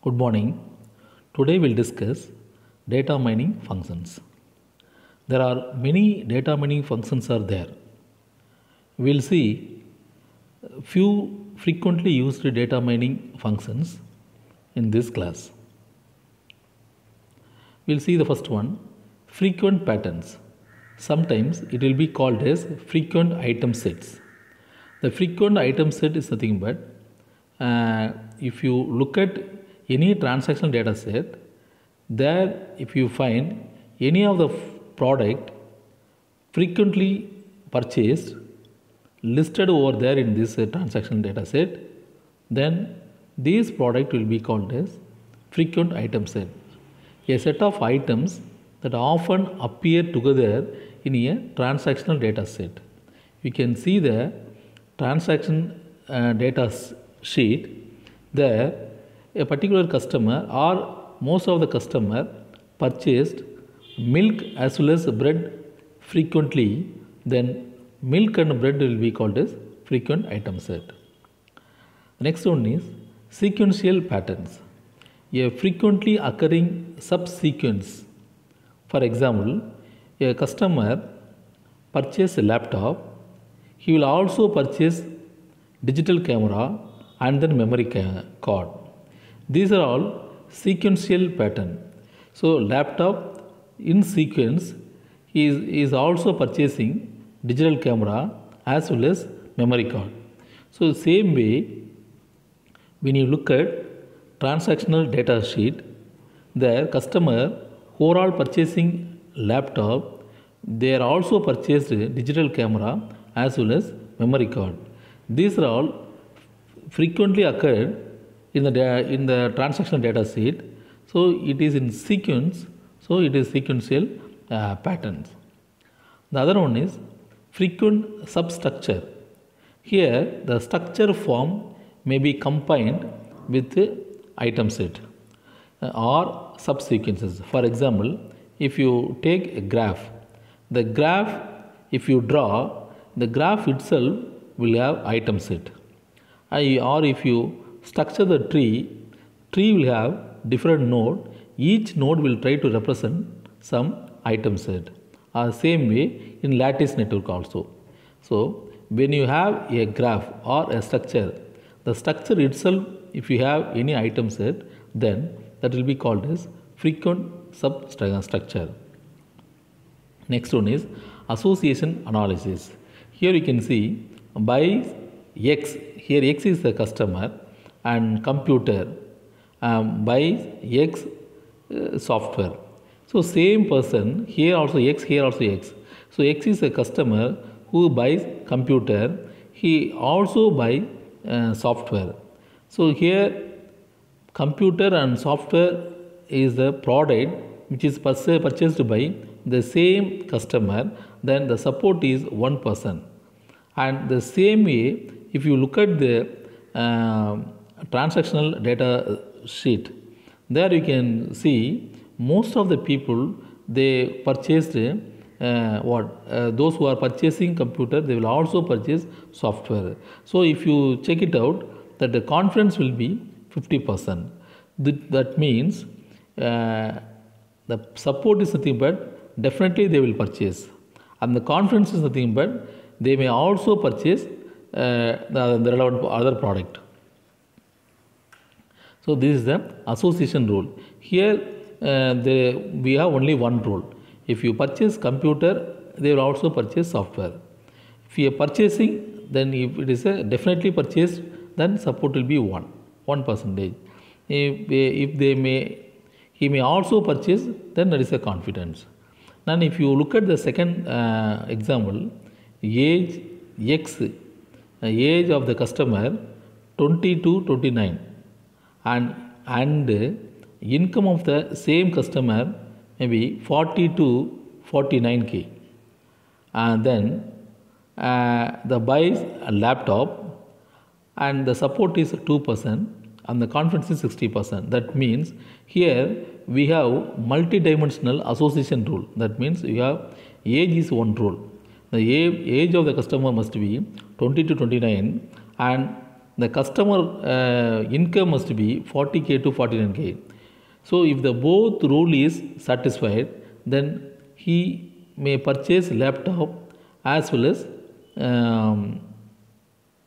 Good morning. Today we'll discuss data mining functions. There are many data mining functions are there. We'll see few frequently used data mining functions in this class. We'll see the first one, frequent patterns. Sometimes it will be called as frequent item sets. The frequent item set is nothing but if you look at any transactional data set, there if you find any of the product frequently purchased listed over there in this transactional data set, then this product will be called as frequent item set. A set of items that often appear together in a transactional data set. You can see the transaction data sheet. There a particular customer or most of the customer purchased milk as well as bread frequently, then milk and bread will be called as frequent item set. The next one is sequential patterns. A frequently occurring subsequence. For example, a customer purchased a laptop, he will also purchase digital camera and then memory card. These are all sequential pattern. So laptop in sequence is also purchasing digital camera as well as memory card. So same way, when you look at transactional data sheet, the customer who are all purchasing laptop, they are also purchased digital camera as well as memory card. These are all frequently occurred in the transactional data sheet. So it is in sequence. So it is sequential patterns. The other one is frequent substructure. Here the structure form may be combined with item set or subsequences. For example, if you take a graph, the graph if you draw, the graph itself will have item set. Or if you structure the tree will have different node. Each node will try to represent some item set. Same way in lattice network also. So when you have a graph or a structure, the structure itself, if you have any item set, then that will be called as frequent substructure. Next one is association analysis. Here you can see by X, here X is the customer and computer buys X software. So same person, here also X, here also X. So X is a customer who buys computer, he also buys software. So here computer and software is the product which is purchased by the same customer, then the support is one person. And the same way, if you look at the transactional data sheet, there you can see most of the people, they purchased those who are purchasing computer, they will also purchase software. So if you check it out, that the confidence will be 50%. That means the support is nothing but definitely they will purchase, and the confidence is nothing but they may also purchase the relevant other product. So this is the association rule. Here we have only one rule. If you purchase computer, they will also purchase software. If you are purchasing, then if it is a definitely purchased, then support will be 1%. If he may also purchase, then there is a confidence. Then if you look at the second example, age X, age of the customer 20 to 29, and income of the same customer maybe 40 to 49K, and then the buys a laptop and the support is 2% and the confidence is 60%. That means here we have multi-dimensional association rule. That means you have age is one rule. The age of the customer must be 20 to 29 and the customer income must be 40k to 49k. So if the both rule is satisfied, then he may purchase laptop as well as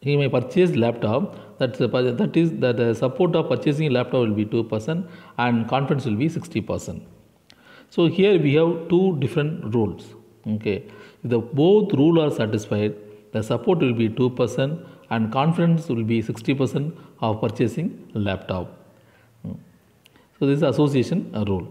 he may purchase laptop. That is the support of purchasing laptop will be 2% and confidence will be 60%. So here we have two different rules. Okay, if the both rule are satisfied, the support will be 2% and confidence will be 60% of purchasing laptop. So this is association rule.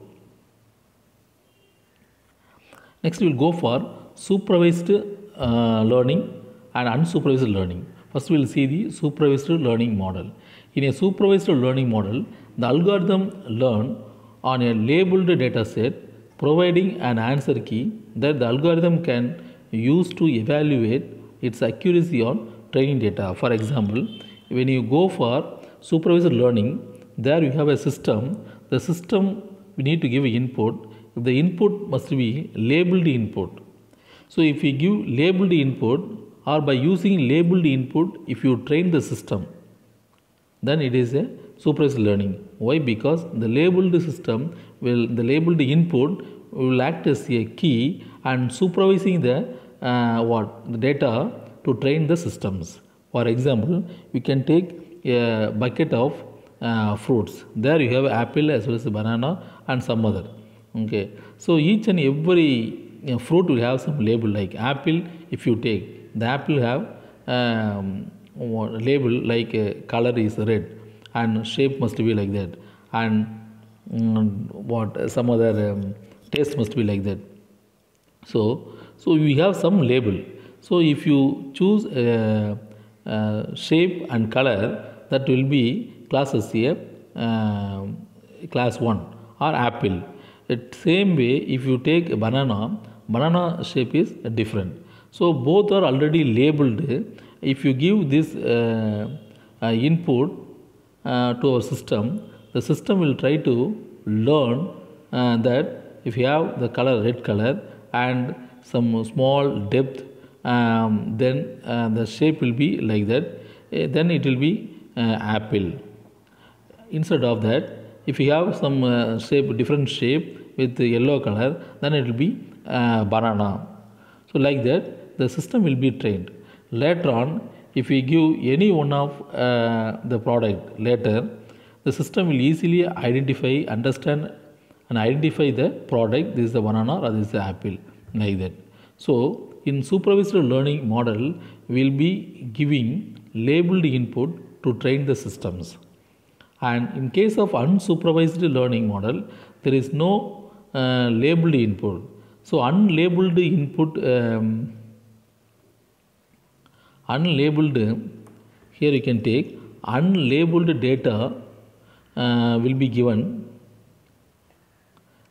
Next we will go for supervised learning and unsupervised learning. First we will see the supervised learning model. In a supervised learning model, the algorithm learn on a labeled data set, providing an answer key that the algorithm can use to evaluate its accuracy on training data. For example, when you go for supervised learning, there you have a system. The system we need to give input. If the input must be labeled input. So if you give labeled input, or by using labeled input, if you train the system, then it is a supervised learning. Why? Because the labeled system the labeled input will act as a key and supervising the data to train the systems. For example, we can take a bucket of fruits. There you have apple as well as banana and some other. Okay, so each and every fruit will have some label. Like apple, if you take the apple have label like color is red and shape must be like that, and some other taste must be like that. So we have some label. So if you choose shape and color, that will be class as a class 1 or apple. The same way, if you take a banana shape is different. So both are already labeled. If you give this input to our system, the system will try to learn that if you have the color red color and some small depth, then the shape will be like that. Then it will be apple. Instead of that, if you have some shape, different shape with the yellow color, then it will be banana. So like that, the system will be trained. Later on, if we give any one of the product later, the system will easily identify, understand and identify the product. This is the banana or this is the apple, like that. So in supervised learning model, we will be giving labeled input to train the systems. And in case of unsupervised learning model, there is no labeled input. So unlabeled input, here you can take unlabeled data will be given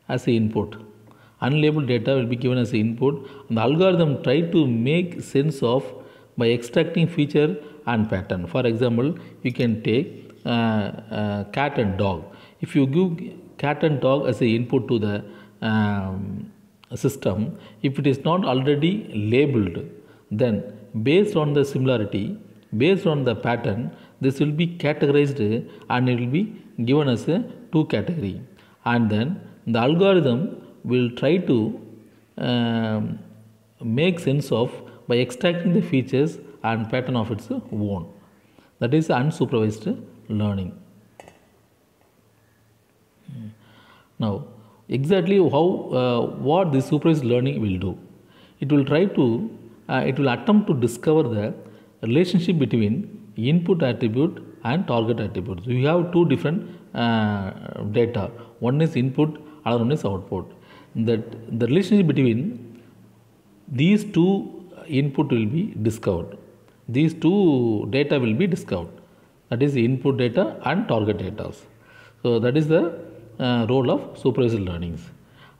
as a input. Unlabeled data will be given as a input, and the algorithm try to make sense of by extracting feature and pattern. For example, you can take cat and dog. If you give cat and dog as a input to the system, if it is not already labeled, then based on the similarity, based on the pattern, this will be categorized and it will be given as a 2 category. And then the algorithm will try to make sense of by extracting the features and pattern of its own. That is unsupervised learning. Now, exactly how what the supervised learning will do? It will try to it will attempt to discover the relationship between input attribute and target attribute. So you have two different data. One is input, other one is output. That the relationship between these two input will be discovered. These two data will be discovered. That is input data and target data. So that is the role of supervised learnings.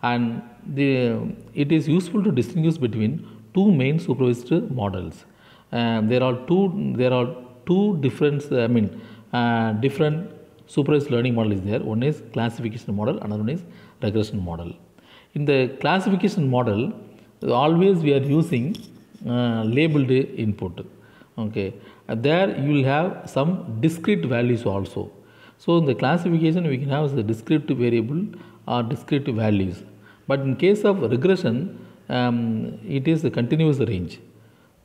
And it is useful to distinguish between two main supervised models. There are two different different supervised learning model is there. One is classification model, another one is regression model. In the classification model, always we are using labeled input. Okay, there you will have some discrete values also. So in the classification we can have the discrete variable or discrete values, but in case of regression it is a continuous range.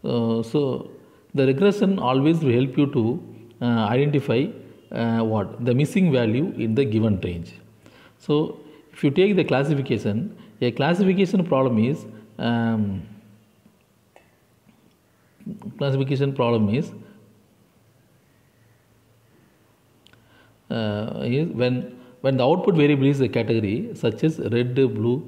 So the regression always will help you to identify what the missing value in the given range. So if you take the classification, a classification problem is classification problem is when the output variable is a category such as red, blue,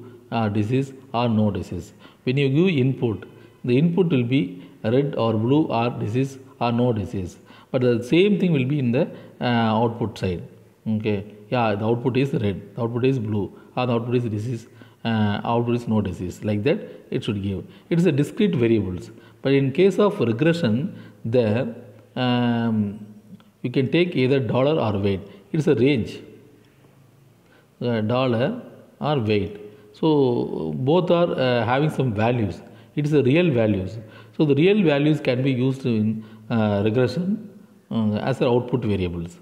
disease or no disease. When you give input, the input will be red or blue or disease or no disease, but the same thing will be in the output side. Okay, yeah, the output is red, the output is blue, or the output is disease, output is no disease. Like that, it should give. It is a discrete variables. But in case of regression, there you can take either dollar or weight. It is a range, dollar or weight. So both are having some values. It is a real values. So the real values can be used in regression as output variables.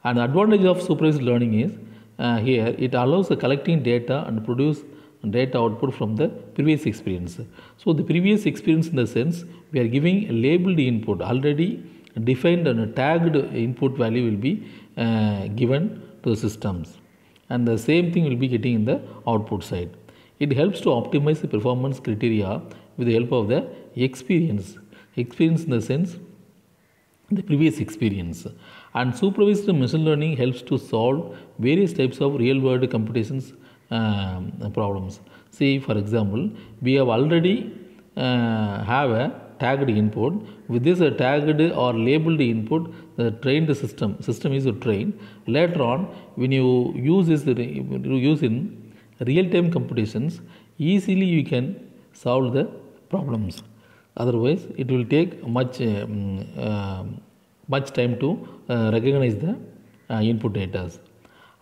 And the advantage of supervised learning is here it allows the collecting data and produce data output from the previous experience. So the previous experience in the sense we are giving a labeled input, already defined and tagged input value will be given to the systems, and the same thing will be getting in the output side. It helps to optimize the performance criteria with the help of the experience in the sense the previous experience. And supervised machine learning helps to solve various types of real world computations problems. See, for example, we have already have a tagged input. With this tagged or labeled input, the trained system is trained. Later on, when you use this, use in real-time computations, easily you can solve the problems. Otherwise, it will take much time to recognize the input data.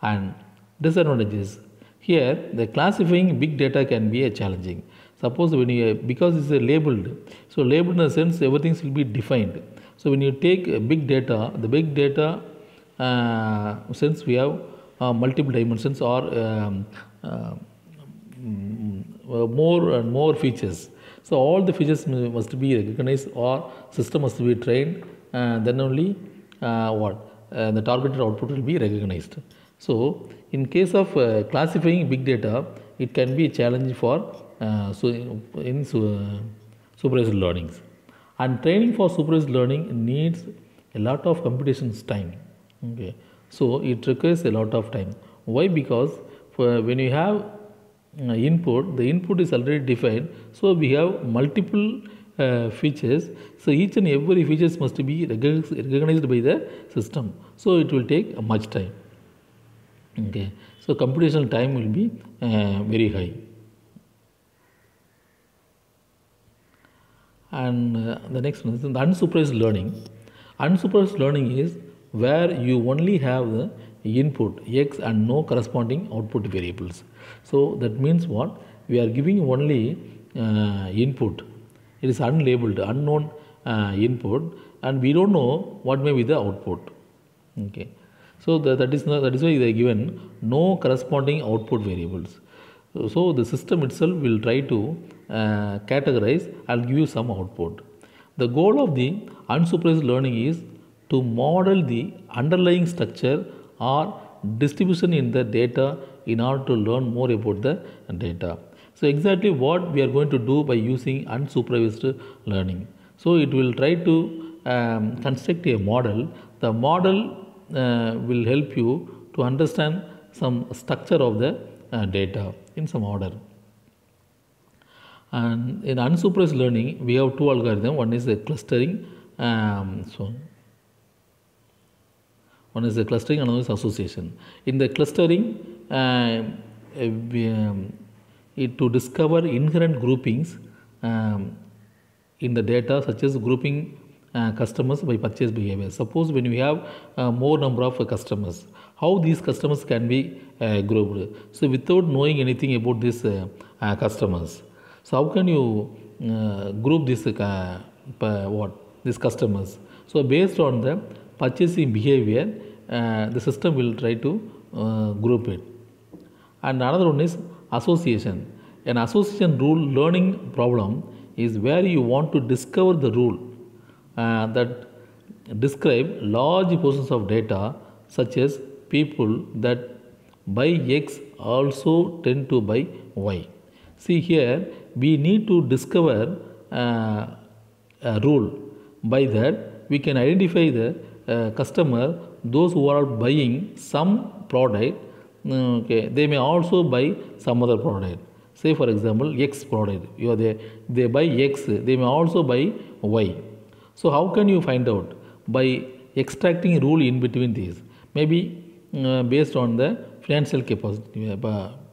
And disadvantages. Here, the classifying big data can be a challenging. Suppose when you, because it's a labeled, so labeled in a sense everything will be defined. So when you take big data, the big data since we have multiple dimensions or more and more features. So all the features must be recognized or system must be trained, then only the targeted output will be recognized. So in case of classifying big data, it can be a challenge for supervised learning. And training for supervised learning needs a lot of computations time. Okay, so it requires a lot of time. Why? Because when you have input, the input is already defined, so we have multiple features. So each and every features must be recognized by the system. So it will take much time. Okay, so computational time will be very high. And the next one is the unsupervised learning. Unsupervised learning is where you only have the input x and no corresponding output variables. So that means what? We are giving only input. It is unlabeled, unknown input, and we don't know what may be the output. Okay, so that is why they are given no corresponding output variables. So the system itself will try to categorize and give you some output. The goal of the unsupervised learning is to model the underlying structure or distribution in the data in order to learn more about the data. So exactly what we are going to do by using unsupervised learning. So it will try to construct a model. The model will help you to understand some structure of the data in some order. And in unsupervised learning, we have two algorithms. One is the clustering, one is the clustering, another is association. In the clustering, to discover inherent groupings in the data, such as grouping customers by purchase behavior. Suppose when we have more number of customers, how these customers can be grouped. So without knowing anything about these customers, so how can you group this these customers. So based on the purchasing behavior, the system will try to group it. And another one is association. An association rule learning problem is where you want to discover the rule that describe large portions of data, such as people that buy X also tend to buy Y. See here, we need to discover a rule. By that, we can identify the customer, those who are buying some product, okay, they may also buy some other product. Say for example, X product, they buy X, they may also buy Y. So how can you find out? By extracting rule in between these. Maybe based on the financial capacity,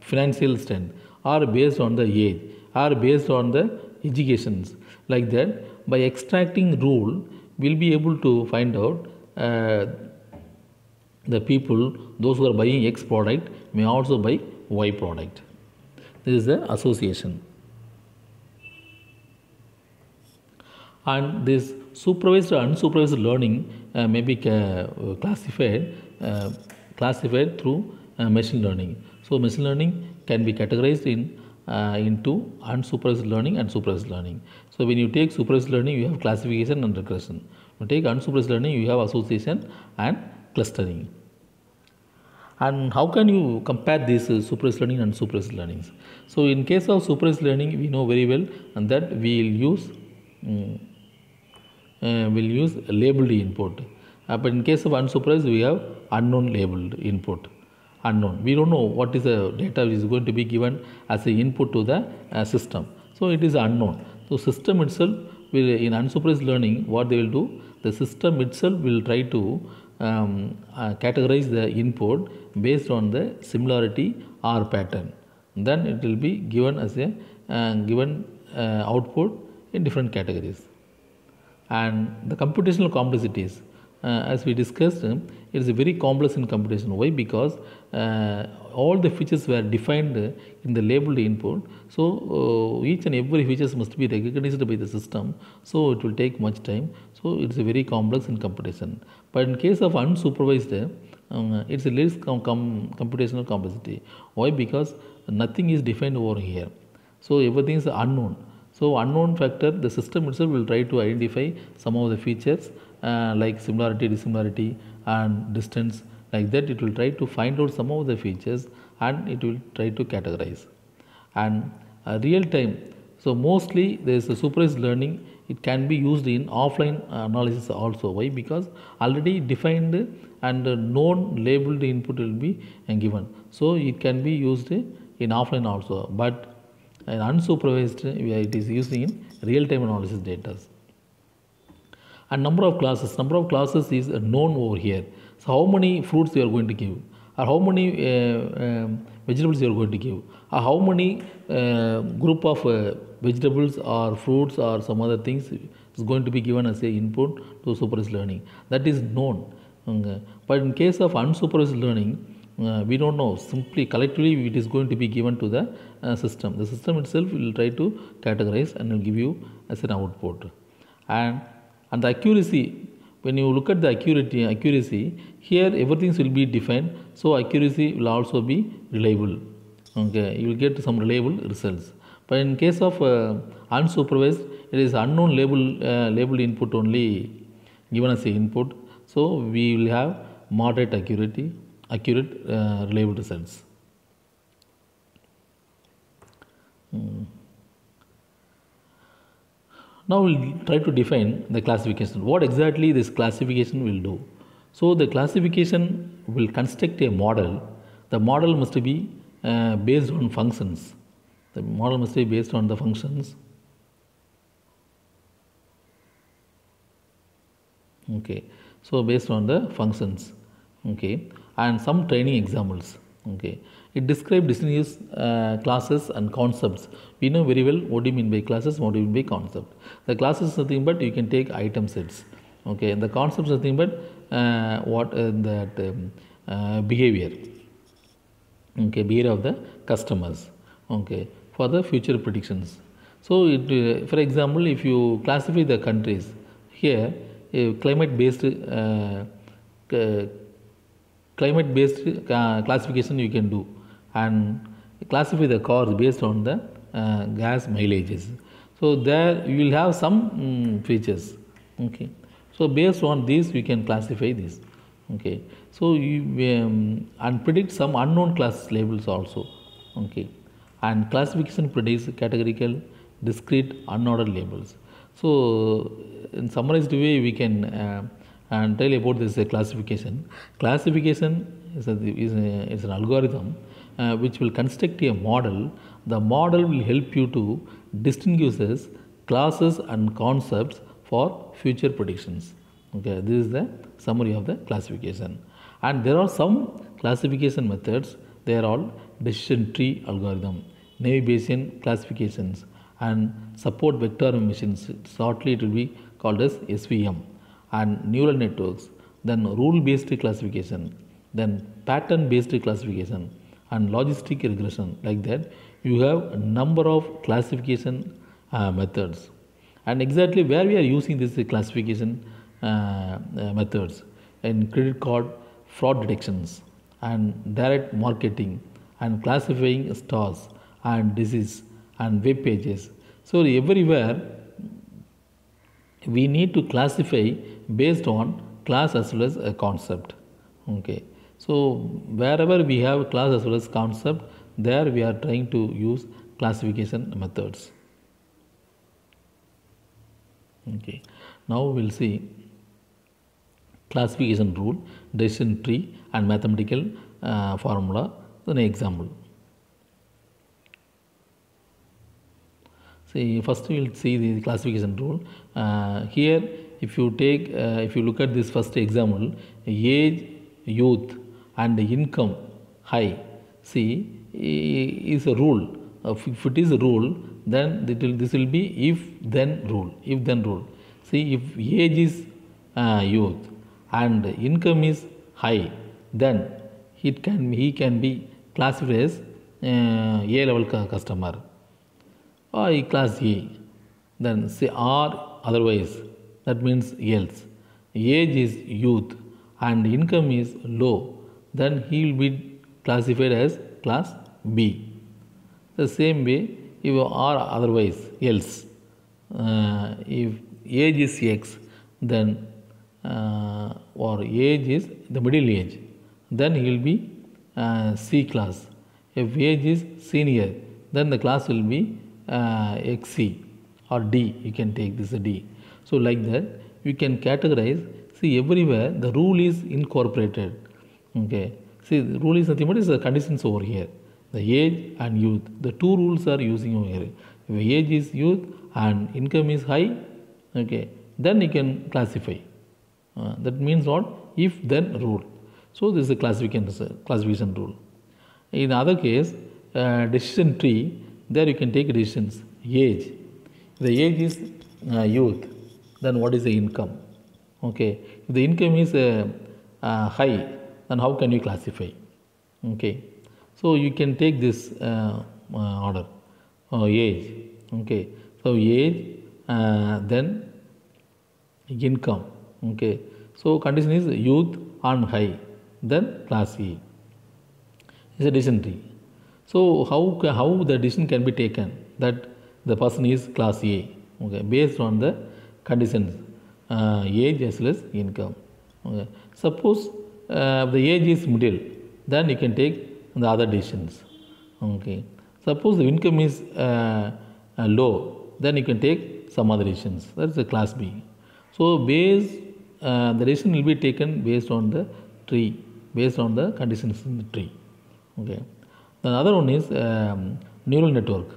financial strength, or based on the age, or based on the educations. Like that, by extracting rule, we'll be able to find out the people, those who are buying X product may also buy Y product. This is the association. And this supervised or unsupervised learning may be classified through machine learning. So machine learning can be categorized into unsupervised learning and supervised learning. So when you take supervised learning, you have classification and regression. When you take unsupervised learning, you have association and clustering. And how can you compare these supervised learning and unsupervised learnings? So in case of supervised learning, we know very well and that we will use labeled input. But in case of unsupervised, we have unknown labeled input. Unknown. We don't know what is the data which is going to be given as an input to the system. So it is unknown. So system itself will, in unsupervised learning, what they will do, the system itself will try to categorize the input based on the similarity or pattern. Then it will be given as a given output in different categories. And the computational complexities, as we discussed, it is very complex in computation. Why? Because all the features were defined in the labeled input. So each and every features must be recognized by the system. So it will take much time. So it's a very complex in computation. But in case of unsupervised, it's a less computational complexity. Why? Because nothing is defined over here. So everything is unknown. So unknown factor, the system itself will try to identify some of the features like similarity, dissimilarity and distance. Like that, it will try to find out some of the features and it will try to categorize. And real time, so mostly there is a supervised learning. It can be used in offline analysis also. Why? Because already defined and known labeled input will be given. So it can be used in offline also. But and unsupervised, it is used in real-time analysis data. And number of classes is known over here. So how many fruits you are going to give, or how many vegetables you are going to give, or how many group of vegetables or fruits or some other things is going to be given as a input to supervised learning. That is known. But in case of unsupervised learning, we don't know. Simply collectively it is going to be given to the system. The system itself will try to categorize and will give you as an output. And the accuracy, when you look at the accuracy, here everything will be defined. So accuracy will also be reliable. Okay, you will get some reliable results. But in case of unsupervised, it is unknown labeled input only given as a input. So we will have moderate accurate reliable results. Now we will try to define the classification. What exactly this classification will do? So the classification will construct a model. The model must be based on functions. The model must be based on the functions. Okay. So based on the functions. Okay. And some training examples. Okay. It describes distinguished classes and concepts. We know very well what do you mean by classes, what do you mean by concept. The classes is nothing but you can take item sets. Okay. And the concept is nothing but behavior. Okay. Behavior of the customers. Okay. For the future predictions. So, for example, if you classify the countries, here a c- climate based classification you can do, and classify the cars based on the gas mileages. So there you will have some features. Okay, so based on this we can classify this. Okay, so you and predict some unknown class labels also. Okay, and classification predicts categorical, discrete, unordered labels. So in summarized way we can and tell about this classification. Classification is an algorithm which will construct a model. The model will help you to distinguish classes and concepts for future predictions. Okay, this is the summary of the classification. And there are some classification methods. They are all decision tree algorithm, Naive Bayesian classifications, and support vector machines. Shortly, it will be called as SVM, and neural networks. Then rule-based classification, then pattern-based classification, and logistic regression. Like that, you have a number of classification methods. And exactly where we are using this classification methods in credit card fraud detections and direct marketing and classifying stores and disease and web pages. So everywhere we need to classify based on class as well as a concept. Okay, so wherever we have class as well as concept, there we are trying to use classification methods. Okay, now we'll see classification rule, decision tree, and mathematical formula. An example. See, first we will see the classification rule. Here, if you look at this first example, age, youth, and income, high. See, is a rule. If it is a rule, then this will be if then rule. If then rule. See, if age is youth and income is high, then he can be classified as A level customer or class A. Then say or otherwise, that means else. Age is youth and income is low, then he will be classified as class B. The same way, if or otherwise else, if age is X, then or age is the middle age, then he will be C class. If age is senior, then the class will be XC or D. You can take this D. So like that, you can categorize. See, everywhere the rule is incorporated. Okay. See, the rule is nothing but is the conditions over here. The age and youth. The two rules are using over here. If age is youth and income is high, okay, then you can classify. That means what? If then rule. So this is a classification rule. In other case, decision tree, there you can take decisions. Age. If the age is youth, then what is the income? Okay. If the income is high, then how can you classify? Okay. So you can take this order. Age. Okay. So age, then income. Okay. So condition is youth and high, then class E. It's a decision tree. So how the decision can be taken that the person is class A, okay, based on the conditions, age as well as income. Okay. Suppose the age is middle, then you can take the other decisions. Okay. Suppose the income is low, then you can take some other decisions. That's the class B. So the decision will be taken based on the tree, based on the conditions in the tree. Okay. The other one is neural network.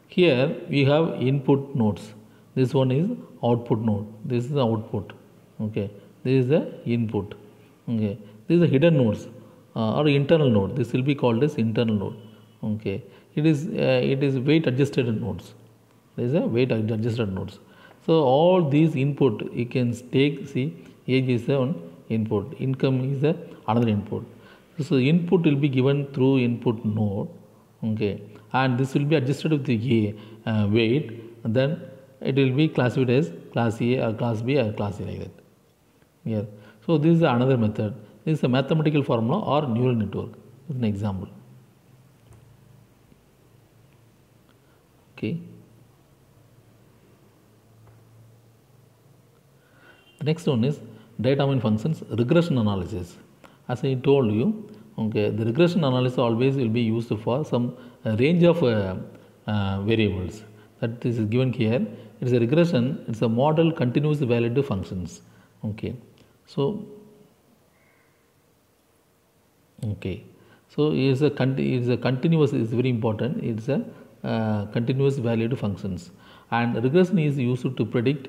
Here we have input nodes. This one is output node. This is the output. Okay. This is the input. Okay. This is the hidden nodes or internal node. This will be called as internal node. Okay. It is weight adjusted nodes. There is a weight adjusted nodes. So all these input you can take. See, age is one input. Income is another input. So input will be given through input node, okay, and this will be adjusted with the weight. And then it will be classified as class A or class B or class C like that. Here, so this is another method. This is a mathematical formula or neural network. This is an example. Okay. The next one is data domain functions regression analysis. As I told you, okay, the regression analysis always will be used for some range of variables. That is given here. It is a regression. It's a model continuous valid functions. Okay, so it's a continuous. Is very important. It's a continuous valued functions, and regression is used to predict.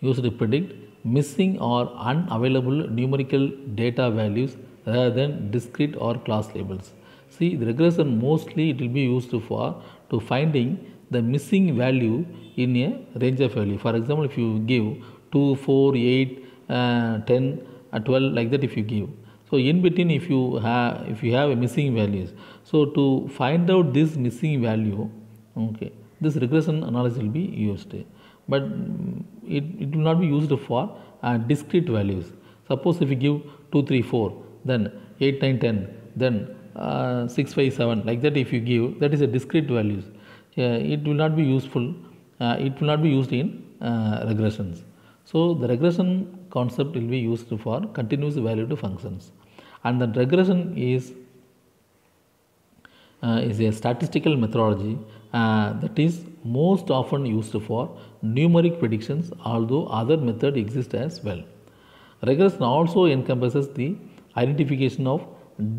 Used to predict missing or unavailable numerical data values rather than discrete or class labels. See, the regression mostly it will be used for to finding the missing value in a range of value. For example, if you give 2, 4, 8, 10, 12 like that, if you give. So in between, if you have a missing values, so to find out this missing value, okay, this regression analysis will be used. But it will not be used for discrete values. Suppose if you give 2, 3, 4, then 8, 9, 10, then 6, 5, 7, like that if you give, that is a discrete values. It will not be useful, it will not be used in regressions. So the regression concept will be used for continuous valued functions. And the regression is a statistical methodology that is most often used for numeric predictions, although other methods exist as well. Regression also encompasses the identification of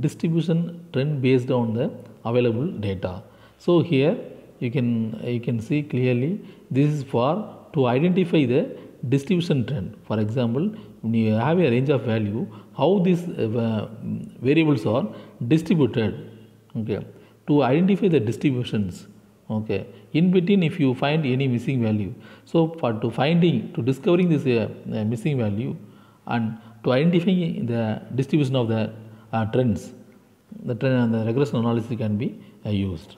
distribution trend based on the available data. So here you can see clearly this is for to identify the distribution trend. For example, when you have a range of value, how these variables are distributed. Okay, to identify the distributions. Okay, in between if you find any missing value, so for to discovering this missing value and to identifying the distribution of the trends, the regression analysis can be used.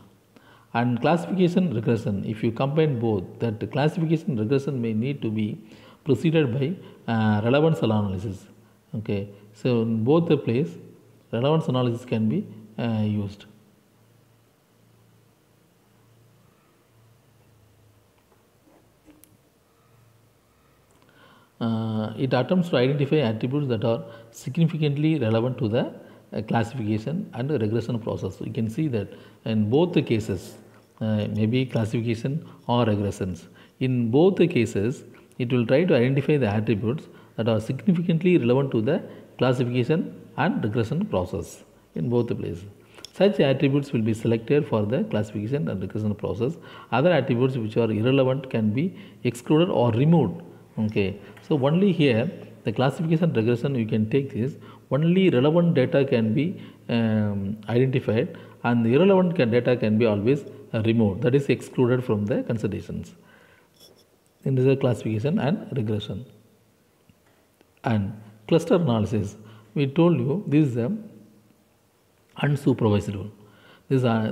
And classification regression, if you combine both, that classification regression may need to be preceded by relevance analysis. Okay, so in both the place relevance analysis can be used. It attempts to identify attributes that are significantly relevant to the classification and regression process. So you can see that in both the cases, maybe classification or regressions, in both the cases, it will try to identify the attributes that are significantly relevant to the classification and regression process in both the places. Such attributes will be selected for the classification and regression process. Other attributes which are irrelevant can be excluded or removed. Okay, so only here the classification regression you can take this, only relevant data can be identified and the irrelevant data can be always removed, that is excluded from the considerations. In this classification and regression. And cluster analysis, we told you this is a unsupervised one.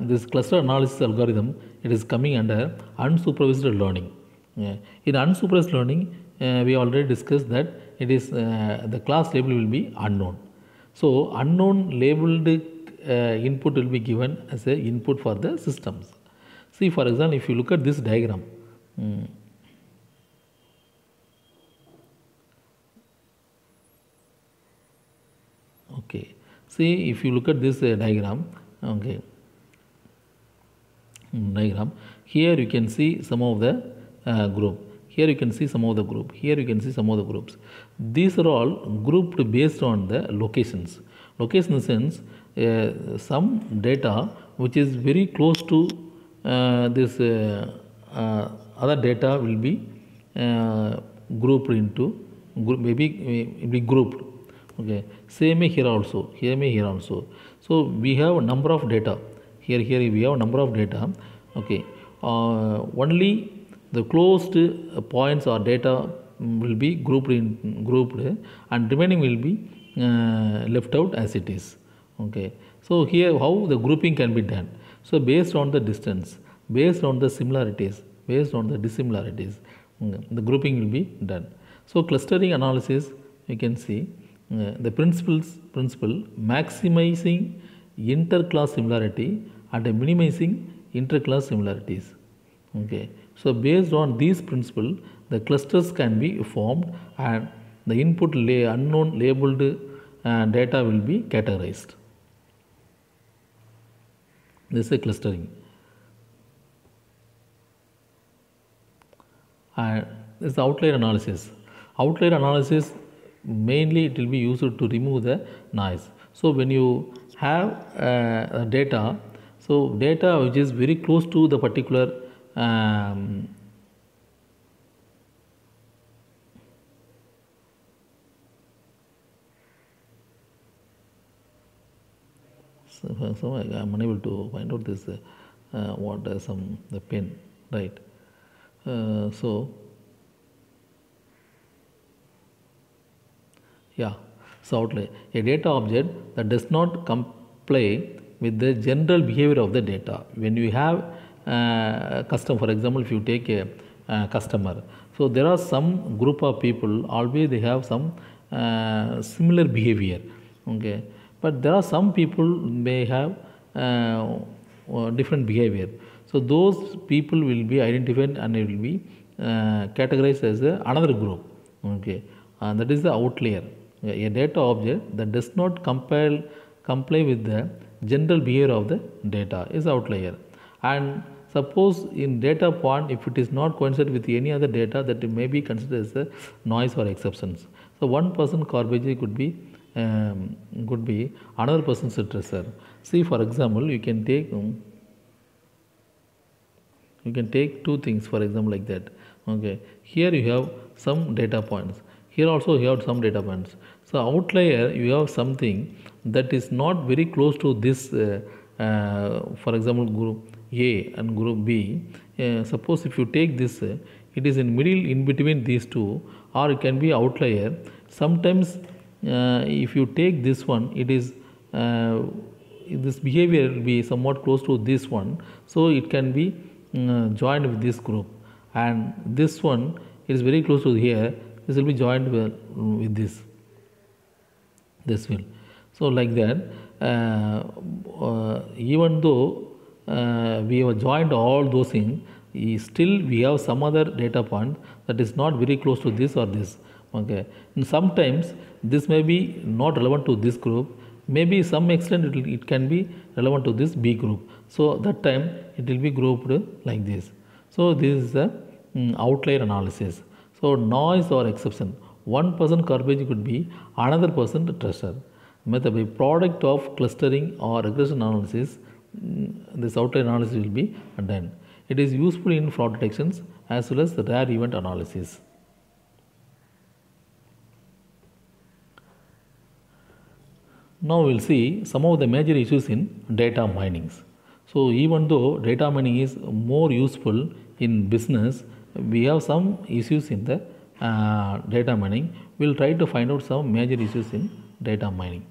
This cluster analysis algorithm, it is coming under unsupervised learning. In unsupervised learning, we already discussed that it is the class label will be unknown. So unknown labeled input will be given as a input for the systems. See, for example, if you look at this diagram, okay, see if you look at this diagram, okay, here you can see some of the group. Here you can see some of the group. Here you can see some of the groups. These are all grouped based on the locations. Location in the sense some data which is very close to this other data will be grouped into maybe it will be grouped. Okay. Same here also. Here also. So we have a number of data. Here we have a number of data. Okay. Only the closed points or data will be grouped and remaining will be left out as it is. Okay. So here how the grouping can be done. So based on the distance, based on the similarities, based on the dissimilarities, the grouping will be done. So clustering analysis, you can see the principle maximizing interclass similarity and minimizing interclass similarities. Okay. So based on these principle, the clusters can be formed and the input unknown labeled data will be categorized. This is a clustering. And this is outlier analysis. Outlier analysis, mainly it will be used to remove the noise. So when you have data, so data which is very close to the particular so I am unable to find out this what some the pen, right. So yeah, so outlier, a data object that does not comply with the general behavior of the data. When you have customer, for example, if you take a customer, so there are some group of people, always they have some similar behavior, okay, but there are some people may have different behavior. So those people will be identified and will be categorized as another group, okay, and that is the outlier, a data object that does not comply with the general behavior of the data is outlier. And suppose in data point, if it is not coincident with any other data, that it may be considered as a noise or exceptions. So 1% garbage could be another person's stressor. See, for example, you can take two things, for example, like that. Okay, here you have some data points. Here also you have some data points. So outlier, you have something that is not very close to this. For example, group A and group B. Suppose if you take this, it is in middle in between these two, or it can be outlier. Sometimes if you take this one, it is this behavior will be somewhat close to this one, so it can be joined with this group, and this one is very close to here, this will be joined with this will. So like that, even though we have joined all those things, still we have some other data point that is not very close to this or this, okay, and sometimes this may be not relevant to this group, maybe some extent it can be relevant to this B group, so that time it will be grouped like this. So this is the outlier analysis. So noise or exception, one person garbage could be another person treasure. Method by product of clustering or regression analysis, this outlier analysis will be done. It is useful in fraud detections as well as the rare event analysis. Now we will see some of the major issues in data mining. So even though data mining is more useful in business, we have some issues in the data mining. We will try to find out some major issues in data mining.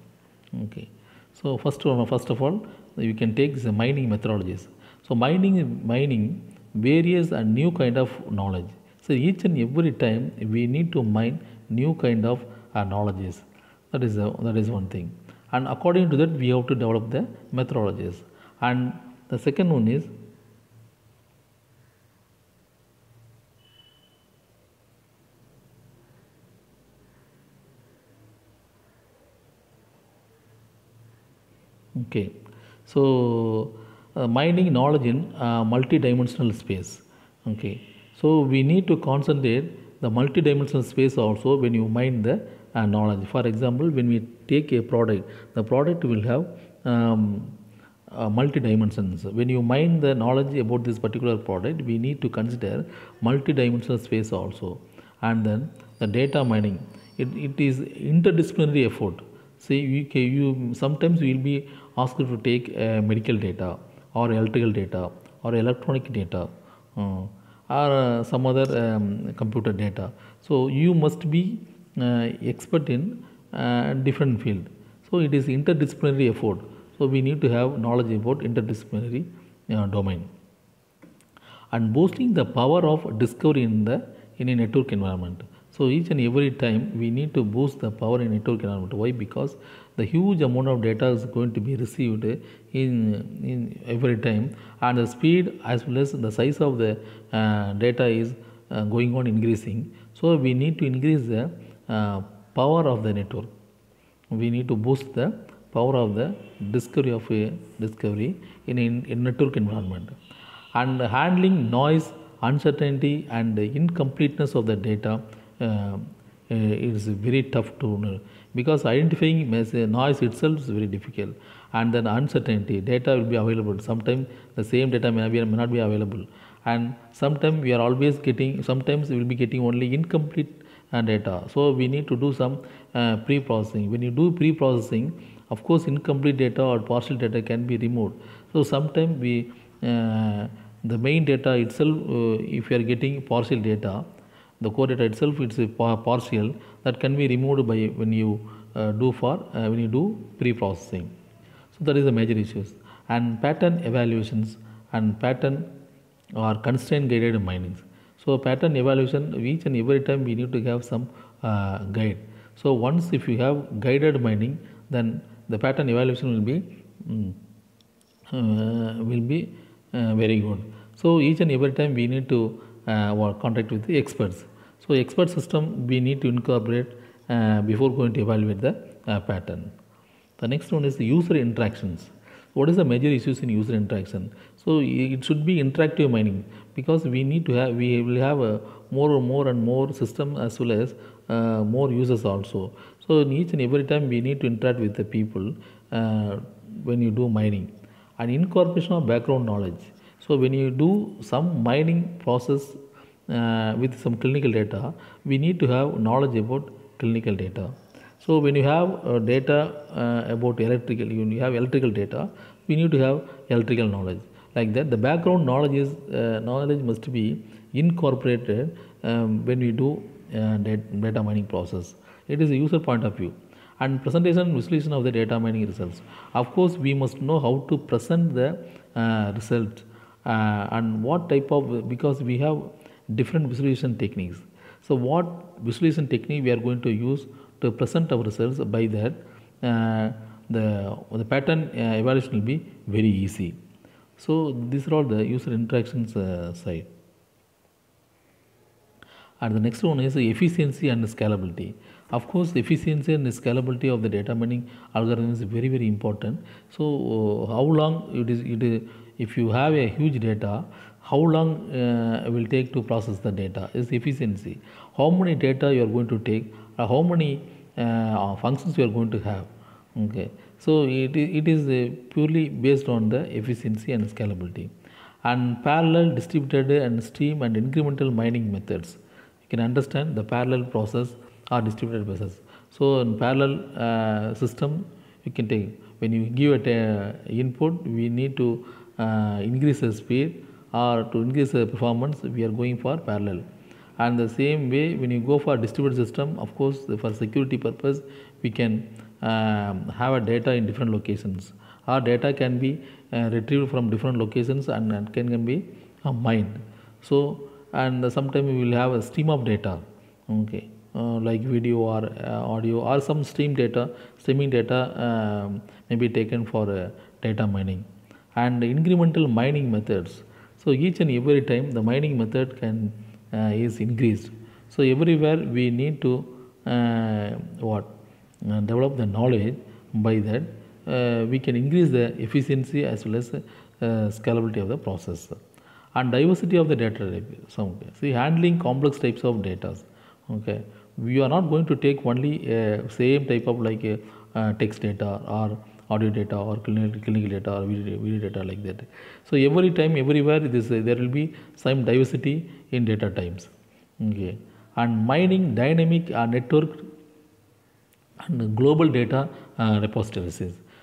Okay. So first of all, you can take the mining methodologies. So mining various and new kind of knowledge. So each and every time we need to mine new kind of knowledges. That is one thing. And according to that, we have to develop the methodologies. And the second one is okay. So mining knowledge in multi-dimensional space. Okay. So we need to concentrate the multi-dimensional space also when you mine the knowledge. For example, when we take a product, the product will have multi-dimensions. When you mine the knowledge about this particular product, we need to consider multi-dimensional space also. And then the data mining, it is interdisciplinary effort. See, you sometimes you will be asked to take medical data or electrical data or electronic data or some other computer data. So you must be expert in different field. So it is interdisciplinary effort. So we need to have knowledge about interdisciplinary domain, and boosting the power of discovery in a network environment. So each and every time we need to boost the power in network environment. Why? Because the huge amount of data is going to be received in every time, and the speed as well as the size of the data is going on increasing. So we need to increase the power of the network. We need to boost the power of the discovery in a network environment, and handling noise, uncertainty, and incompleteness of the data is very tough to know, because identifying noise itself is very difficult, and then uncertainty, data will be available, sometimes the same data may not be available, and sometimes we are always getting, sometimes we will be getting only incomplete data. So we need to do some pre-processing. When you do pre-processing, of course incomplete data or partial data can be removed. So sometimes we the main data itself, if you are getting partial data, the core data itself it's a partial, that can be removed by when you when you do pre-processing. So that is the major issues. And pattern evaluations and pattern or constraint guided minings. So pattern evaluation, each and every time we need to have some guide. So once if you have guided mining, then the pattern evaluation will be very good. So each and every time we need to contact with the experts. So expert system we need to incorporate before going to evaluate the pattern. The next one is the user interactions. What is the major issues in user interaction? So it should be interactive mining, because we will have a more and more system as well as more users also. So in each and every time we need to interact with the people when you do mining, and incorporation of background knowledge. So when you do some mining process with some clinical data, we need to have knowledge about clinical data. So when you have data about electrical, you have electrical data, we need to have electrical knowledge. Like that, the background knowledge must be incorporated when we do data mining process. It is a user point of view. And presentation and visualization of the data mining results. Of course, we must know how to present the result and what type of, because we have different visualization techniques. So what visualization technique we are going to use to present our results, by that the pattern evaluation will be very easy. So these are all the user interactions side. And the next one is efficiency and scalability. Of course, efficiency and scalability of the data mining algorithm is very, very important. So how long it is if you have a huge data, how long it will take to process the data is efficiency. How many data you are going to take, how many functions you are going to have. Okay, so it is purely based on the efficiency and scalability. And parallel, distributed, and stream and incremental mining methods. You can understand the parallel process or distributed process. So in parallel system, you can take, when you give a input, we need to increase the speed, or to increase the performance, we are going for parallel. And the same way, when you go for distributed system, of course for security purpose, we can have a data in different locations. Our data can be retrieved from different locations and can be mined. So and sometimes we will have a stream of data, okay, like video or audio or some streaming data may be taken for data mining. And incremental mining methods. So each and every time the mining method is increased. So everywhere we need to develop the knowledge. By that we can increase the efficiency as well as scalability of the process. And diversity of the data. See, handling complex types of data. Okay, we are not going to take only same type of like text data or audio data or clinical data or video data, like that. So every time, everywhere, there will be some diversity in data types. Okay, and mining dynamic network and global data repositories.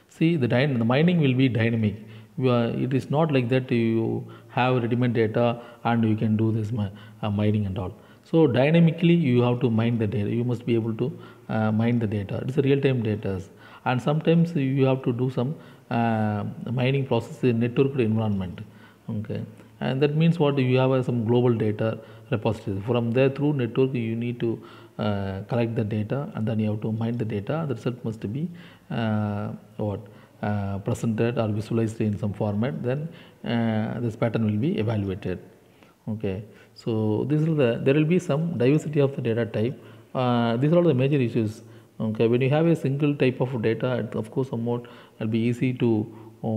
See, the mining will be dynamic. It is not like that you have ready-made data and you can do this mining and all. So dynamically you have to mine the data. You must be able to mine the data. It's a real-time data, and sometimes you have to do some mining process in networked environment. Okay, and that means what, you have some global data repositories. From there, through network, you need to collect the data, and then you have to mine the data. The result must be what presented or visualized in some format. Then this pattern will be evaluated. Okay, so this is there will be some diversity of the data type. These are all the major issues. Okay, when you have a single type of data, of course somewhat it'll be easy to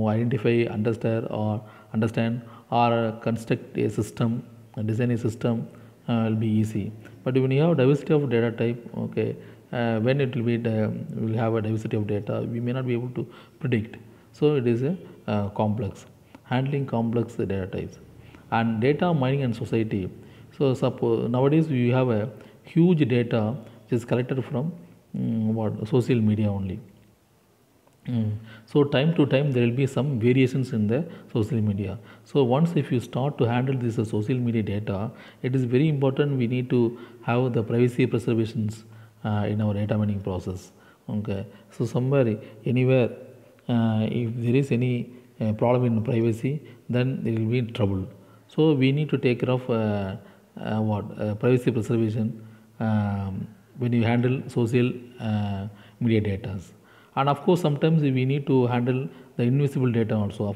identify, understand or construct a system, design a system, will be easy. But when you have diversity of data type, okay, when it will be will have a diversity of data, we may not be able to predict. So it is a complex, handling complex data types. And data mining and society. So suppose nowadays we have a huge data which is collected from what, social media only. So time to time there will be some variations in the social media. So once if you start to handle this social media data, it is very important we need to have the privacy preservations in our data mining process. Okay, so somewhere anywhere if there is any problem in privacy, then there will be trouble. So we need to take care of privacy preservation when you handle social media data. And of course sometimes we need to handle the invisible data also.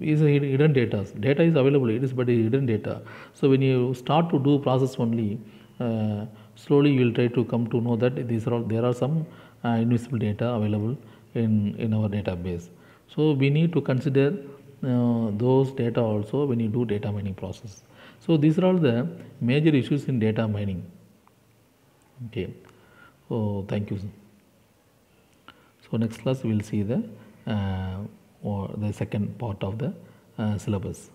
Is a hidden data is available, it is but a hidden data. So when you start to do process only, slowly you will try to come to know that these are all, there are some invisible data available in our database. So we need to consider those data also when you do data mining process. So these are all the major issues in data mining. Okay, so thank you. So next class we will see the second part of the syllabus.